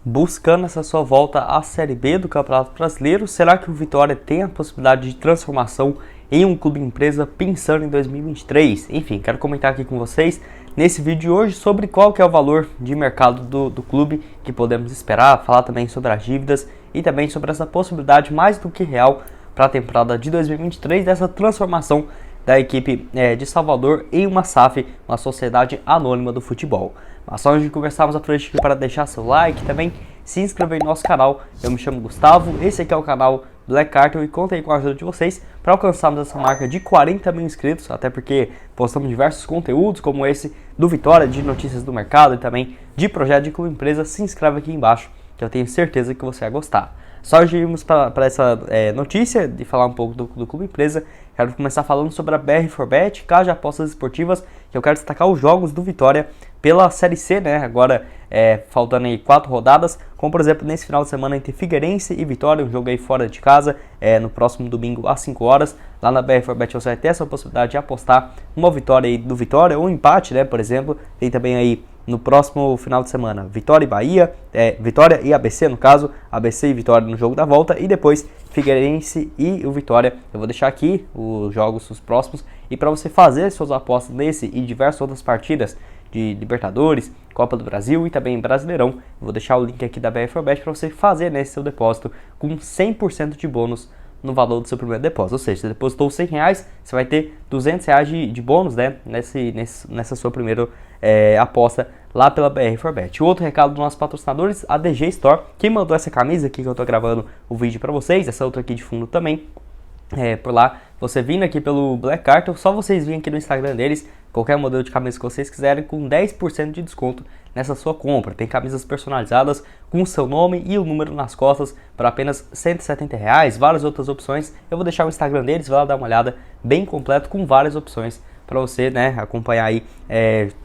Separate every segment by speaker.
Speaker 1: Buscando essa sua volta à Série B do Campeonato Brasileiro, será que o Vitória tem a possibilidade de transformação em um clube empresa pensando em 2023? Enfim, quero comentar aqui com vocês nesse vídeo de hoje sobre qual que é o valor de mercado do clube que podemos esperar, falar também sobre as dívidas e também sobre essa possibilidade mais do que real para a temporada de 2023 dessa transformação da equipe de Salvador em uma SAF, uma sociedade anônima do futebol. Mas só antes de começarmos, aproveite aqui para deixar seu like e também se inscrever no nosso canal. Eu me chamo Gustavo, esse aqui é o canal Black Cartel e conto aí com a ajuda de vocês para alcançarmos essa marca de 40 mil inscritos, até porque postamos diversos conteúdos como esse do Vitória, de notícias do mercado e também de projeto de clube empresa. Se inscreve aqui embaixo que eu tenho certeza que você vai gostar. Só antes de irmos para essa notícia, de falar um pouco do clube empresa, quero começar falando sobre a BR4Bet, Casa de Apostas Esportivas, que eu quero destacar os jogos do Vitória pela Série C, né? Agora faltando aí 4 rodadas, como por exemplo nesse final de semana entre Figueirense e Vitória, um jogo aí fora de casa, no próximo domingo às 5 horas, lá na BR4Bet você vai ter essa possibilidade de apostar uma vitória aí do Vitória, ou um empate, né? Por exemplo, tem também aí no próximo final de semana, Vitória e Bahia, Vitória e ABC no caso, ABC e Vitória no jogo da volta, e depois Figueirense e o Vitória. Eu vou deixar aqui os jogos, os próximos, e para você fazer suas apostas nesse e diversas outras partidas de Libertadores, Copa do Brasil e também Brasileirão, eu vou deixar o link aqui da BR4Bet para você fazer nesse seu depósito com 100% de bônus no valor do seu primeiro depósito. Ou seja, você depositou R$100, você vai ter R$200 de bônus, né, nessa sua primeira aposta lá pela BR4Bet. O outro recado dos nossos patrocinadores, a DG Store, que mandou essa camisa aqui que eu tô gravando o vídeo para vocês, essa outra aqui de fundo também. Por lá, você vindo aqui pelo Black Cartel, só vocês virem aqui no Instagram deles, qualquer modelo de camisa que vocês quiserem, com 10% de desconto nessa sua compra. Tem camisas personalizadas com o seu nome e o número nas costas por apenas R$170, várias outras opções. Eu vou deixar o Instagram deles, vai lá dar uma olhada, bem completo, com várias opções para você, né, acompanhar aí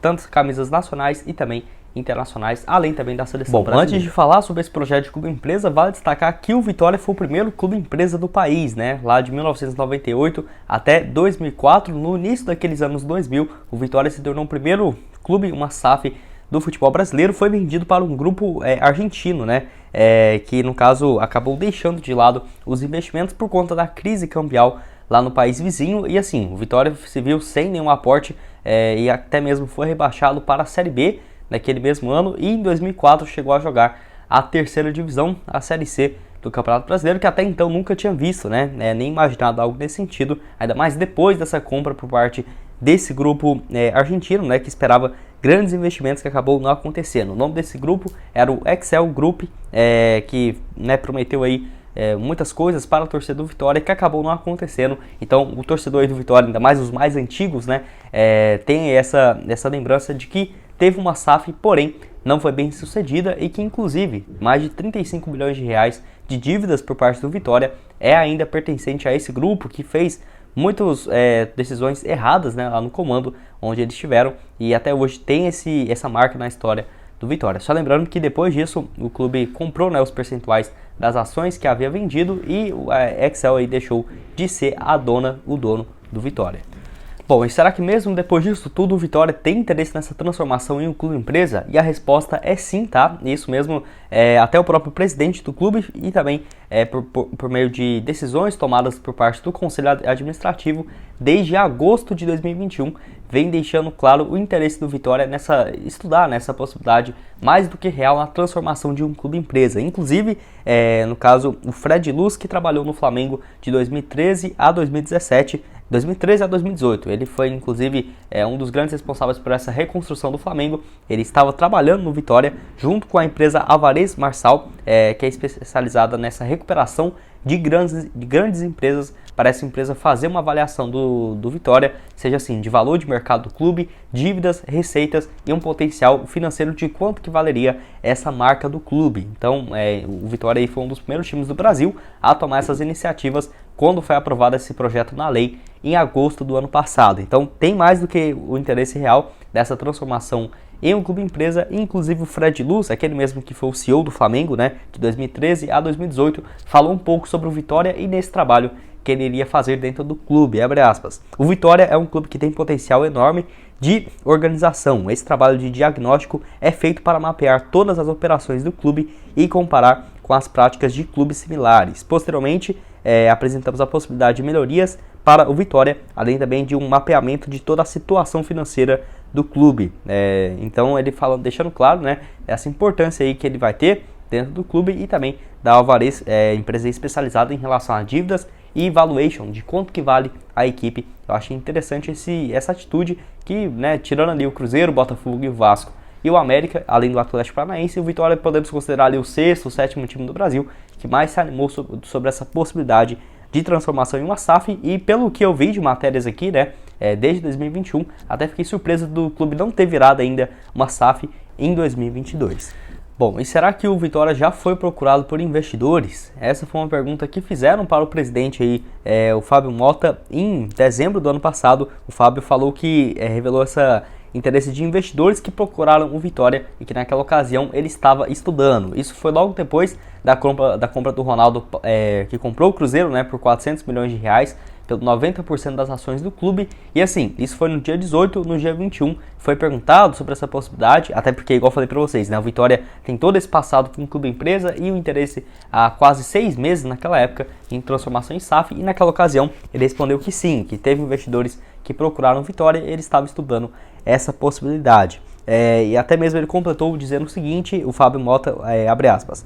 Speaker 1: tantas camisas nacionais e também internacionais, além também da seleção brasileira. Antes de falar sobre esse projeto de clube empresa, vale destacar que o Vitória foi o primeiro clube empresa do país, né? Lá de 1998 até 2004, no início daqueles anos 2000, o Vitória se tornou o primeiro clube, uma SAF do futebol brasileiro, foi vendido para um grupo argentino, né? Que no caso acabou deixando de lado os investimentos por conta da crise cambial lá no país vizinho, e assim, o Vitória se viu sem nenhum aporte e até mesmo foi rebaixado para a Série B naquele mesmo ano, e em 2004 chegou a jogar a terceira divisão, a Série C do Campeonato Brasileiro, que até então nunca tinha visto, né? Nem imaginado algo nesse sentido, ainda mais depois dessa compra por parte desse grupo argentino, né? Que esperava grandes investimentos que acabou não acontecendo. O nome desse grupo era o Excel Group, que prometeu aí muitas coisas para o torcedor do Vitória que acabou não acontecendo. Então o torcedor aí do Vitória, ainda mais os mais antigos, né? Tem essa lembrança de que teve uma SAF, porém não foi bem sucedida, e que inclusive mais de 35 milhões de reais de dívidas por parte do Vitória ainda pertencente a esse grupo que fez muitas decisões erradas, né, lá no comando onde eles estiveram, e até hoje tem essa marca na história do Vitória. Só lembrando que depois disso o clube comprou, né, os percentuais das ações que havia vendido, e o Excel aí deixou de ser o dono do Vitória. Bom, e será que mesmo depois disso tudo o Vitória tem interesse nessa transformação em um clube empresa? E a resposta é sim, tá? Isso mesmo, até o próprio presidente do clube e também por meio de decisões tomadas por parte do Conselho Administrativo desde agosto de 2021, vem deixando claro o interesse do Vitória estudar nessa possibilidade mais do que real na transformação de um clube empresa. Inclusive, no caso, o Fred Luz, que trabalhou no Flamengo de 2013 a 2017, 2013 a 2018, ele foi inclusive um dos grandes responsáveis por essa reconstrução do Flamengo. Ele estava trabalhando no Vitória junto com a empresa Alvarez Marçal, que é especializada nessa recuperação de grandes empresas, para essa empresa fazer uma avaliação do Vitória, seja assim, de valor de mercado do clube, dívidas, receitas e um potencial financeiro de quanto que valeria essa marca do clube. Então, o Vitória aí foi um dos primeiros times do Brasil a tomar essas iniciativas quando foi aprovado esse projeto na lei em agosto do ano passado. Então, tem mais do que o interesse real dessa transformação em um clube empresa, inclusive o Fred Luz, aquele mesmo que foi o CEO do Flamengo, né, de 2013 a 2018, falou um pouco sobre o Vitória e nesse trabalho que ele iria fazer dentro do clube, abre aspas. O Vitória é um clube que tem potencial enorme de organização. Esse trabalho de diagnóstico é feito para mapear todas as operações do clube e comparar com as práticas de clubes similares. Posteriormente, apresentamos a possibilidade de melhorias para o Vitória, além também de um mapeamento de toda a situação financeira do clube. Então ele fala, deixando claro, né, essa importância aí que ele vai ter dentro do clube e também da Alvarez, empresa especializada em relação a dívidas e valuation, de quanto que vale a equipe. Eu achei interessante essa atitude que, né, tirando ali o Cruzeiro, o Botafogo e o Vasco e o América, além do Atlético Paranaense, o Vitória podemos considerar ali o sexto, o sétimo time do Brasil que mais se animou sobre essa possibilidade de transformação em uma SAF. E pelo que eu vi de matérias aqui, né, desde 2021, até fiquei surpreso do clube não ter virado ainda uma SAF em 2022. Bom, e será que o Vitória já foi procurado por investidores? Essa foi uma pergunta que fizeram para o presidente aí, o Fábio Mota, em dezembro do ano passado. O Fábio falou que revelou esse interesse de investidores que procuraram o Vitória e que naquela ocasião ele estava estudando. Isso foi logo depois da compra do Ronaldo, que comprou o Cruzeiro, né, por 400 milhões de reais, pelo 90% das ações do clube. E assim, isso foi no dia 18, no dia 21, foi perguntado sobre essa possibilidade, até porque, igual eu falei para vocês, né, o Vitória tem todo esse passado com o clube empresa e o interesse há quase 6 meses naquela época em transformação em SAF, e naquela ocasião ele respondeu que sim, que teve investidores que procuraram o Vitória e ele estava estudando essa possibilidade. E até mesmo ele completou dizendo o seguinte, o Fábio Mota, abre aspas,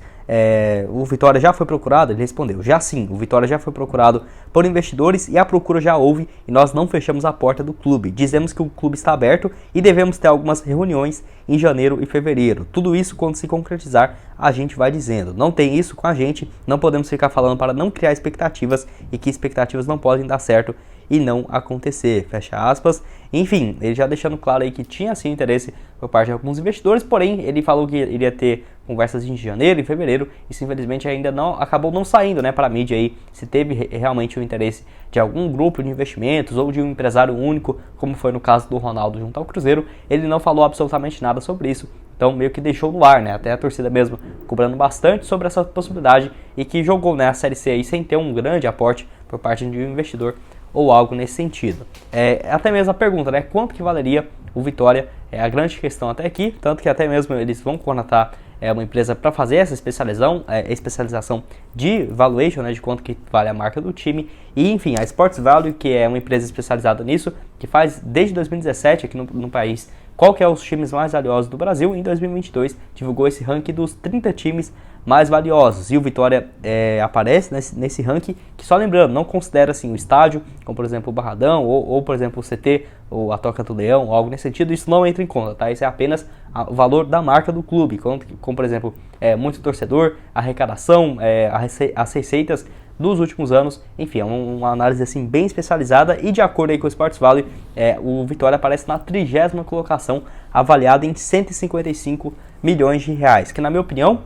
Speaker 1: o Vitória já foi procurado? Ele respondeu, já sim, o Vitória já foi procurado por investidores e a procura já houve e nós não fechamos a porta do clube. Dizemos que o clube está aberto e devemos ter algumas reuniões em janeiro e fevereiro. Tudo isso, quando se concretizar, a gente vai dizendo. Não tem isso com a gente, não podemos ficar falando para não criar expectativas e que expectativas não podem dar certo e não acontecer, fecha aspas. Enfim, ele já deixando claro aí que tinha sim interesse por parte de alguns investidores, porém ele falou que iria ter conversas em janeiro e fevereiro, isso infelizmente ainda acabou não saindo, né, para a mídia aí, se teve realmente o interesse de algum grupo de investimentos ou de um empresário único, como foi no caso do Ronaldo junto ao Cruzeiro. Ele não falou absolutamente nada sobre isso, então meio que deixou no ar, né, até a torcida mesmo cobrando bastante sobre essa possibilidade e que jogou, né, a Série C aí sem ter um grande aporte por parte de um investidor ou algo nesse sentido. Até mesmo a pergunta, né, quanto que valeria o Vitória, é a grande questão até aqui, tanto que até mesmo eles vão contratar uma empresa para fazer essa especialização de valuation, né, de quanto que vale a marca do time. E enfim, a Sports Value, que é uma empresa especializada nisso, que faz desde 2017 aqui no país qual que é os times mais valiosos do Brasil, em 2022 divulgou esse ranking dos 30 times mais valiosos, e o Vitória aparece nesse ranking, que só lembrando, não considera assim o estádio, como por exemplo o Barradão, ou por exemplo o CT, ou a Toca do Leão, ou algo nesse sentido. Isso não entra em conta, tá? Isso é apenas o valor da marca do clube, como por exemplo, muito torcedor, arrecadação, as receitas dos últimos anos. Enfim, é uma análise assim bem especializada, e de acordo aí com o Sports Valley, o Vitória aparece na 30ª colocação, avaliado em 155 milhões de reais, que na minha opinião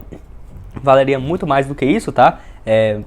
Speaker 1: valeria muito mais do que isso, tá?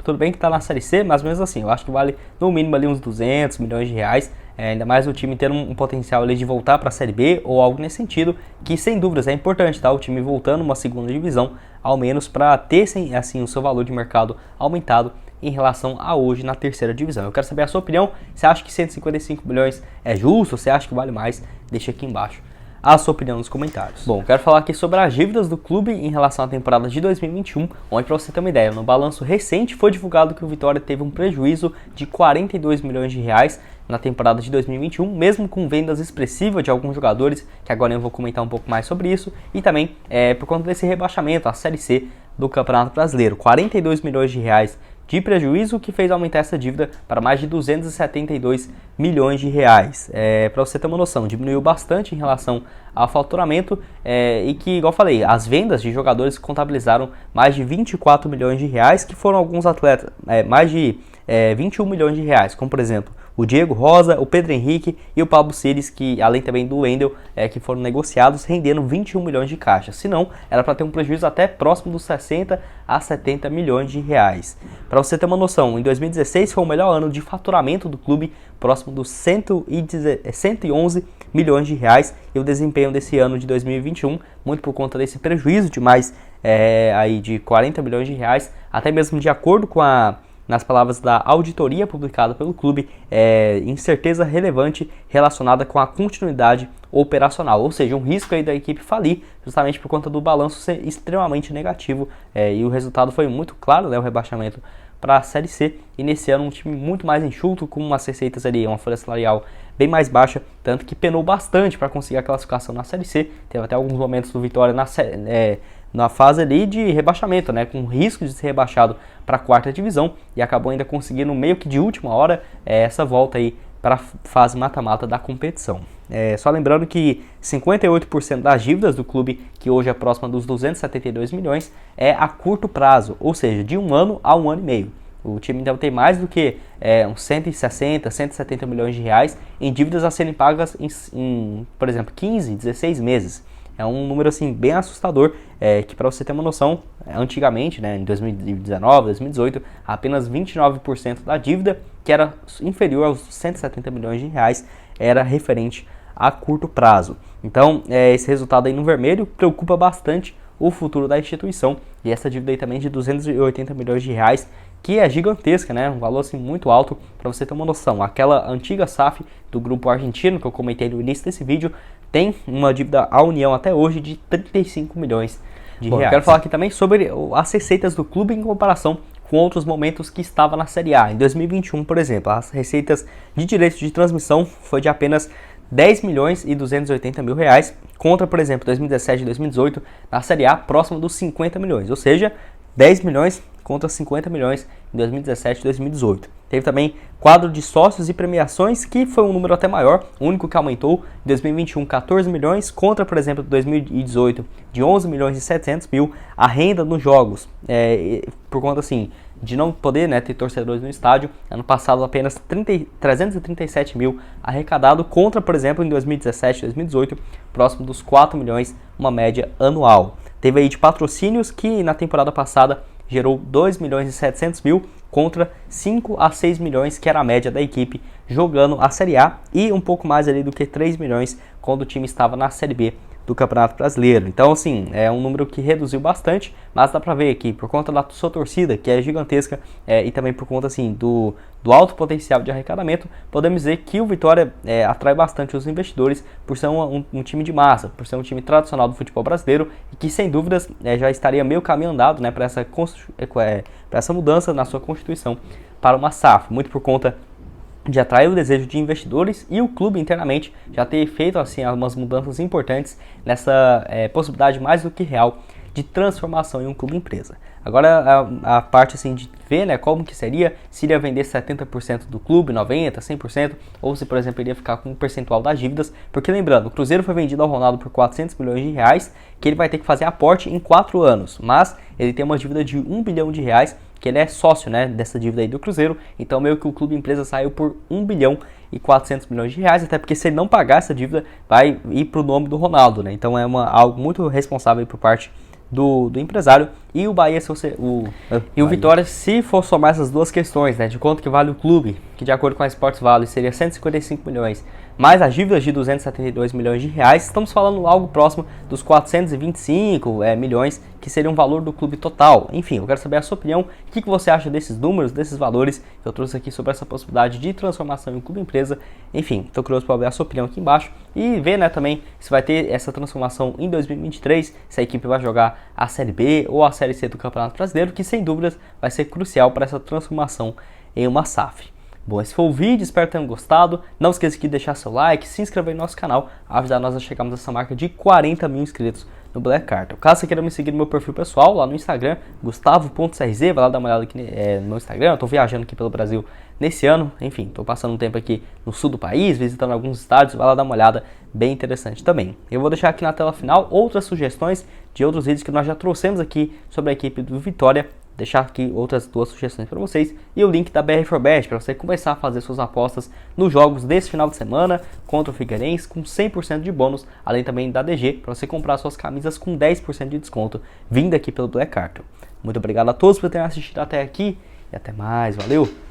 Speaker 1: Tudo bem que tá na Série C, mas mesmo assim, eu acho que vale no mínimo ali uns 200 milhões de reais, ainda mais o time ter um potencial ali de voltar para a Série B ou algo nesse sentido, que sem dúvidas é importante, tá? O time voltando uma segunda divisão, ao menos para ter assim o seu valor de mercado aumentado em relação a hoje na terceira divisão. Eu quero saber a sua opinião. Você acha que 155 milhões é justo? Você acha que vale mais? Deixa aqui embaixo a sua opinião nos comentários. Bom, quero falar aqui sobre as dívidas do clube em relação à temporada de 2021, onde, para você ter uma ideia, no balanço recente foi divulgado que o Vitória teve um prejuízo de 42 milhões de reais na temporada de 2021, mesmo com vendas expressivas de alguns jogadores, que agora eu vou comentar um pouco mais sobre isso, e também por conta desse rebaixamento à Série C do Campeonato Brasileiro. 42 milhões de reais de prejuízo, que fez aumentar essa dívida para mais de 272 milhões de reais. Para você ter uma noção, diminuiu bastante em relação ao faturamento, e que, igual eu falei, as vendas de jogadores contabilizaram mais de 24 milhões de reais, que foram alguns atletas, mais de 21 milhões de reais, como por exemplo o Diego Rosa, o Pedro Henrique e o Pablo Ciris, que além também do Wendel, que foram negociados, rendendo 21 milhões de caixa. Se não, era para ter um prejuízo até próximo dos 60 a 70 milhões de reais. Para você ter uma noção, em 2016 foi o melhor ano de faturamento do clube, próximo dos 111 milhões de reais, e o desempenho desse ano de 2021, muito por conta desse prejuízo de mais aí de 40 milhões de reais, até mesmo de acordo com nas palavras da auditoria publicada pelo clube, incerteza relevante relacionada com a continuidade operacional, ou seja, um risco aí da equipe falir, justamente por conta do balanço ser extremamente negativo, e o resultado foi muito claro, né, o rebaixamento para a Série C, e nesse ano um time muito mais enxuto, com umas receitas ali, uma folha salarial bem mais baixa, tanto que penou bastante para conseguir a classificação na Série C. Teve até alguns momentos do Vitória na fase ali de rebaixamento, né, com risco de ser rebaixado para a 4ª divisão, e acabou ainda conseguindo meio que de última hora essa volta aí para a fase mata-mata da competição. Só lembrando que 58% das dívidas do clube, que hoje é próxima dos 272 milhões, é a curto prazo, ou seja, de 1 ano a 1 ano e meio. O time então tem mais do que uns 160, 170 milhões de reais em dívidas a serem pagas em, por exemplo, 15, 16 meses. É um número assim bem assustador, que para você ter uma noção, antigamente, né, em 2019, 2018, apenas 29% da dívida, que era inferior aos 170 milhões de reais, era referente a curto prazo. Então, esse resultado aí no vermelho preocupa bastante o futuro da instituição, e essa dívida aí também de 280 milhões de reais, que é gigantesca, né? Um valor assim muito alto. Para você ter uma noção, aquela antiga SAF do grupo argentino que eu comentei no início desse vídeo tem uma dívida à União até hoje de 35 milhões de reais. Eu quero falar aqui também sobre as receitas do clube em comparação com outros momentos que estava na Série A. Em 2021, por exemplo, as receitas de direitos de transmissão foi de apenas 10 milhões e 280 mil reais, contra, por exemplo, 2017 e 2018, na Série A, próximo dos 50 milhões, ou seja, 10 milhões contra 50 milhões em 2017 e 2018. Teve também quadro de sócios e premiações, que foi um número até maior, o único que aumentou, em 2021, 14 milhões, contra, por exemplo, 2018, de 11 milhões e 700 mil, a renda nos jogos, por conta, assim, de não poder, né, ter torcedores no estádio, ano passado apenas 337 mil arrecadado, contra, por exemplo, em 2017 e 2018, próximo dos 4 milhões, uma média anual. Teve aí de patrocínios, que na temporada passada gerou 2 milhões e 700 mil, contra 5 a 6 milhões, que era a média da equipe jogando a Série A, e um pouco mais ali do que 3 milhões quando o time estava na Série B do Campeonato Brasileiro. Então, assim, é um número que reduziu bastante, mas dá pra ver aqui, por conta da sua torcida, que é gigantesca, e também por conta, assim, do alto potencial de arrecadamento, podemos dizer que o Vitória atrai bastante os investidores por ser um time de massa, por ser um time tradicional do futebol brasileiro, e que, sem dúvidas, já estaria meio caminho andado, né, para essa mudança na sua constituição para uma SAF, muito por conta de atrair o desejo de investidores, e o clube internamente já ter feito assim algumas mudanças importantes nessa possibilidade mais do que real de transformação em um clube empresa. Agora a parte assim de ver, né, como que seria, se iria vender 70% do clube, 90%, 100%, ou se, por exemplo, iria ficar com um percentual das dívidas, porque lembrando, o Cruzeiro foi vendido ao Ronaldo por 400 milhões de reais, que ele vai ter que fazer aporte em 4 anos, mas ele tem uma dívida de 1 bilhão de reais, que ele é sócio, né, dessa dívida aí do Cruzeiro, então meio que o clube empresa saiu por 1 bilhão e 400 milhões de reais, até porque se ele não pagar essa dívida, vai ir para o nome do Ronaldo, né, então é algo muito responsável por parte do empresário. E o Bahia, o Vitória, se for somar essas duas questões, né, de quanto que vale o clube, que de acordo com a Sports Vale seria 155 milhões, mais as dívidas de 272 milhões de reais, estamos falando algo próximo dos 425 milhões, que seria um valor do clube total. Enfim, eu quero saber a sua opinião, o que você acha desses números, desses valores que eu trouxe aqui sobre essa possibilidade de transformação em um clube empresa. Enfim, estou curioso para ver a sua opinião aqui embaixo e ver, né, também se vai ter essa transformação em 2023, se a equipe vai jogar a Série B ou a Série C do Campeonato Brasileiro, que sem dúvidas vai ser crucial para essa transformação em uma SAF. Bom, esse foi o vídeo, espero que tenham gostado. Não esqueça de deixar seu like, se inscrever no nosso canal, ajudar nós a chegarmos a essa marca de 40 mil inscritos no Black Cartel. Caso você queira me seguir no meu perfil pessoal, lá no Instagram, gustavo.crz, vai lá dar uma olhada aqui no meu Instagram. Eu estou viajando aqui pelo Brasil nesse ano, enfim, estou passando um tempo aqui no sul do país, visitando alguns estádios, vai lá dar uma olhada, bem interessante também. Eu vou deixar aqui na tela final outras sugestões de outros vídeos que nós já trouxemos aqui sobre a equipe do Vitória deixar aqui outras duas sugestões para vocês e o link da BR4Bet para você começar a fazer suas apostas nos jogos desse final de semana contra o Figueirense com 100% de bônus, além também da DG para você comprar suas camisas com 10% de desconto vindo aqui pelo Black Cartel. Muito obrigado a todos por terem assistido até aqui e até mais, valeu!